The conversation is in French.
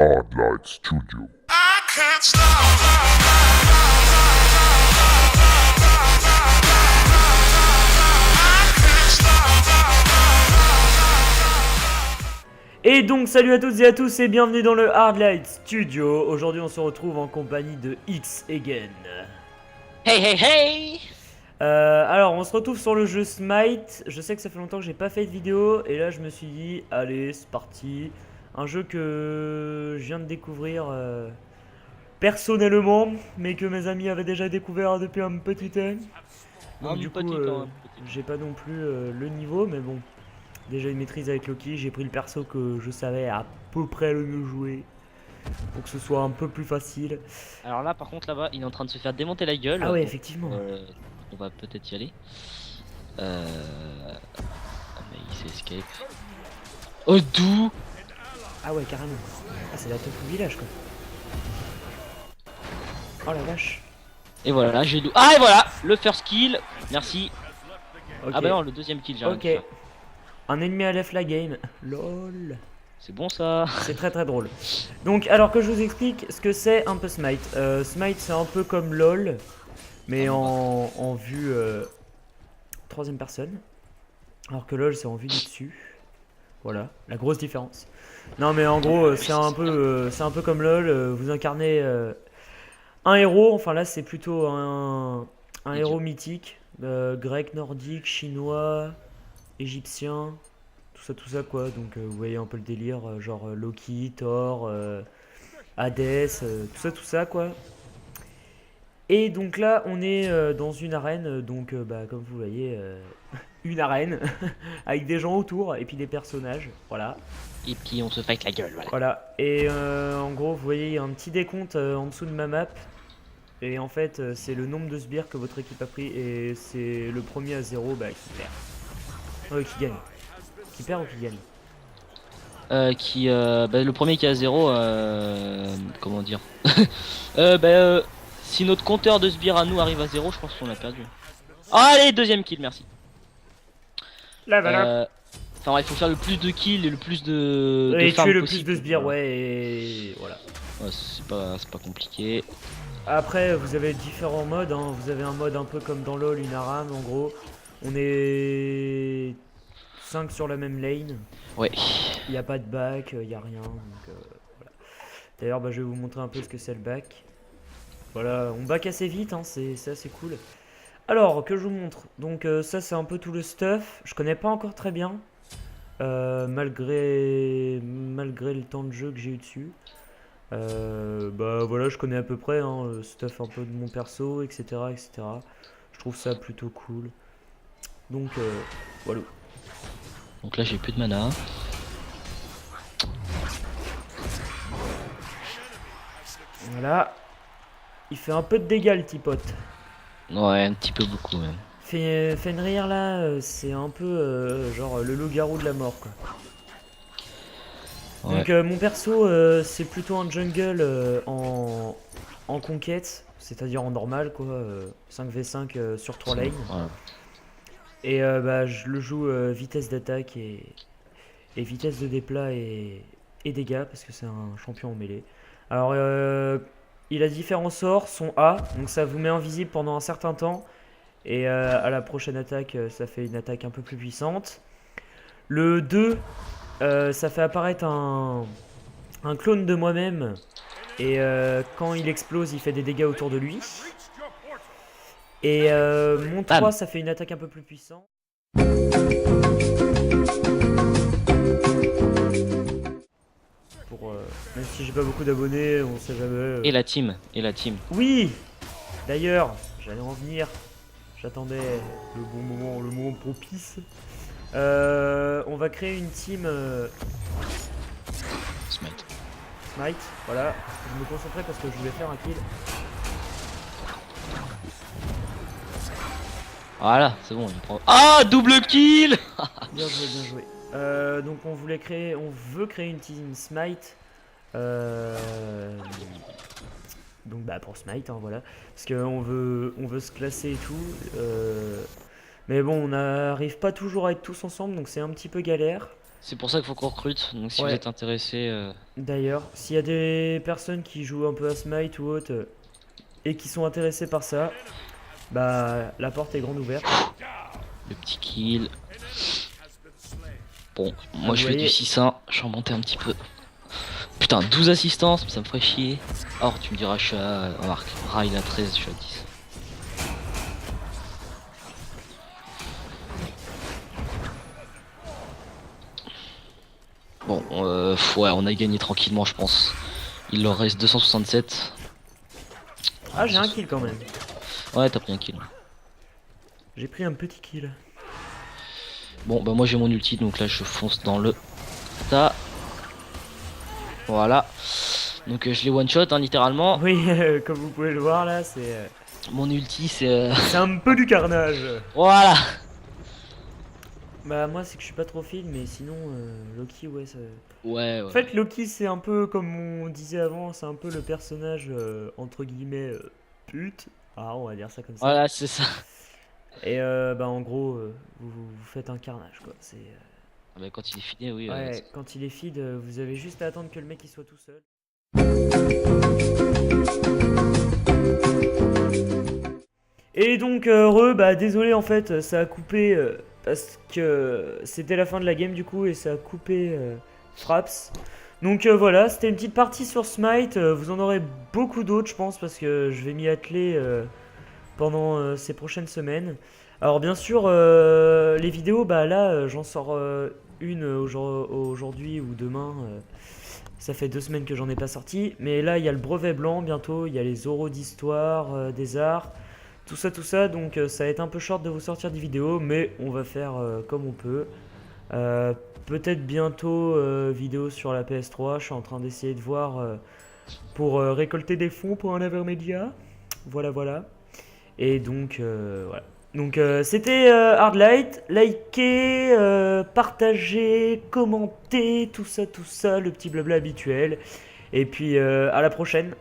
Hardlight Studio. Et donc salut à toutes et à tous et bienvenue dans le Hardlight Studio. Aujourd'hui on se retrouve en compagnie de X Again. Hey hey hey! Alors on se retrouve sur le jeu Smite. Je sais que ça fait longtemps que j'ai pas fait de vidéo et là je me suis dit allez c'est parti. Un jeu que je viens de découvrir personnellement, mais que mes amis avaient déjà découvert depuis un petit temps. Donc du coup j'ai pas non plus le niveau, mais bon, déjà une maîtrise avec Loki. J'ai pris le perso que je savais à peu près le mieux jouer pour que ce soit un peu plus facile. Alors là, par contre, là-bas, il est en train de se faire démonter la gueule. Ah ouais, Donc, effectivement. on va peut-être y aller. Ah, mais il s'escape. Oh, d'où? Ah ouais, carrément. Ah, c'est la top du village quoi. Oh la vache. Et voilà, j'ai d'où. Ah, et voilà! Le first kill. Merci. Ok. Ah, bah non, le deuxième kill, j'ai rien Ok. dû faire. Un ennemi a left la game. LOL. C'est bon ça. C'est très très drôle. Donc, alors que je vous explique ce que c'est un peu Smite. Smite, c'est un peu comme LOL, mais en vue troisième personne. Alors que LOL, c'est en vue du dessus. Voilà, la grosse différence. Non, mais en gros, c'est un peu comme LOL. Vous incarnez un héros. Enfin, là, c'est plutôt un héros mythique, grec, nordique, chinois, égyptien. Tout ça quoi, donc vous voyez un peu le délire, genre Loki, Thor, Hades, tout ça quoi. Et donc là on est dans une arène, donc bah, comme vous voyez, une arène, avec des gens autour et puis des personnages, voilà. Et puis on se fight la gueule, voilà. Voilà, et en gros vous voyez il y a un petit décompte en dessous de ma map. Et en fait c'est le nombre de sbires que votre équipe a pris et c'est le premier à 0 bah, qui perd. Qui gagne. Qui perd ou qui gagne? Le premier qui a 0, comment dire? Si notre compteur de sbires à nous arrive à 0, je pense qu'on a perdu. Allez, deuxième kill, merci. Là voilà. Enfin, il faut faire le plus de kills et le plus de Et farm tuer le possible, plus de sbires, voilà. ouais, et voilà. Ouais, c'est pas compliqué. Après, vous avez différents modes, hein. Vous avez un mode un peu comme dans LoL, une ARAM, en gros. On est 5 sur la même lane. Ouais. Il n'y a pas de back, il n'y a rien. Donc, voilà. D'ailleurs, bah, je vais vous montrer un peu ce que c'est le back. Voilà, on back assez vite, hein, c'est assez cool. Alors, que je vous montre. Donc, ça, c'est un peu tout le stuff. Je connais pas encore très bien. Malgré le temps de jeu que j'ai eu dessus. Bah voilà, je connais à peu près hein, le stuff un peu de mon perso, etc., etc. Je trouve ça plutôt cool. Donc voilà. Donc là j'ai plus de mana. Voilà. Il fait un peu de dégâts le petit pote. Ouais, un petit peu beaucoup même. Fenrir là, c'est un peu genre le loup-garou de la mort quoi. Ouais. Donc mon perso c'est plutôt un jungle en conquête, c'est-à-dire en normal quoi, 5v5 sur 3 lanes. Voilà. Et bah je le joue vitesse d'attaque et vitesse de déplat et dégâts parce que c'est un champion en mêlée. Alors il a différents sorts, son A, donc ça vous met invisible pendant un certain temps. Et à la prochaine attaque, ça fait une attaque un peu plus puissante. Le 2, ça fait apparaître un clone de moi-même. Et quand il explose, il fait des dégâts autour de lui. Et mon 3, ça fait une attaque un peu plus puissante. Même si j'ai pas beaucoup d'abonnés, on sait jamais. Et la team, Oui. D'ailleurs, j'allais en venir. J'attendais le bon moment, le moment propice. On va créer une team Smite. Voilà. Je me concentrais parce que je voulais faire un kill. Voilà, c'est bon, il prend. Ah, double kill. Bien joué, bien joué. Donc on veut créer une team Smite. Donc bah pour Smite, hein, voilà. Parce qu'on on veut se classer et tout. Mais bon, on n'arrive pas toujours à être tous ensemble, donc c'est un petit peu galère. C'est pour ça qu'il faut qu'on recrute. Donc si vous Ouais. êtes intéressé, D'ailleurs, s'il y a des personnes qui jouent un peu à Smite ou autre et qui sont intéressées par ça, bah la porte est grande ouverte. le petit kill. Bon, Ah, moi vous je fais du voyez, 600, je suis remonté un petit peu. Putain, 12 assistances, ça me ferait chier. Or, tu me diras, je suis à. Remarque, Ra il a 13, je suis à 10. Bon, ouais, on a gagné tranquillement, je pense. Il leur reste 267. ah j'ai un kill quand même. Ouais, t'as pris un kill. J'ai pris un petit kill. Bon, bah moi j'ai mon ulti, donc là je fonce dans le tas. Voilà. Donc je les one shot, hein, littéralement. Oui, comme vous pouvez le voir là, c'est Mon ulti, c'est. c'est un peu du carnage. Voilà. Bah moi c'est que je suis pas trop film, mais sinon Loki ouais ça... Ouais, En ouais. fait Loki c'est un peu comme on disait avant, c'est un peu le personnage entre guillemets pute. Ah on va dire ça comme ça. Voilà, c'est ça. Et bah en gros vous faites un carnage quoi. C'est Ah bah, quand il est fini, oui. ouais quand il est feed vous avez juste à attendre que le mec il soit tout seul. Et donc bah désolé en fait ça a coupé parce que c'était la fin de la game du coup et ça a coupé Fraps. Donc voilà, c'était une petite partie sur Smite, vous en aurez beaucoup d'autres je pense parce que je vais m'y atteler pendant ces prochaines semaines. Alors bien sûr les vidéos bah là j'en sors une aujourd'hui ou demain. Ça fait 2 semaines que j'en ai pas sorti, mais là il y a le brevet blanc bientôt, il y a les oraux d'histoire, des arts, tout ça, donc ça va être un peu short de vous sortir des vidéos, mais on va faire comme on peut. Peut-être bientôt vidéo sur la PS3, je suis en train d'essayer de voir pour récolter des fonds pour un Avermedia. Voilà, voilà. Et donc, voilà. Donc, c'était Hardlight. Likez, partagez, commentez, tout ça, le petit blabla habituel. Et puis, à la prochaine.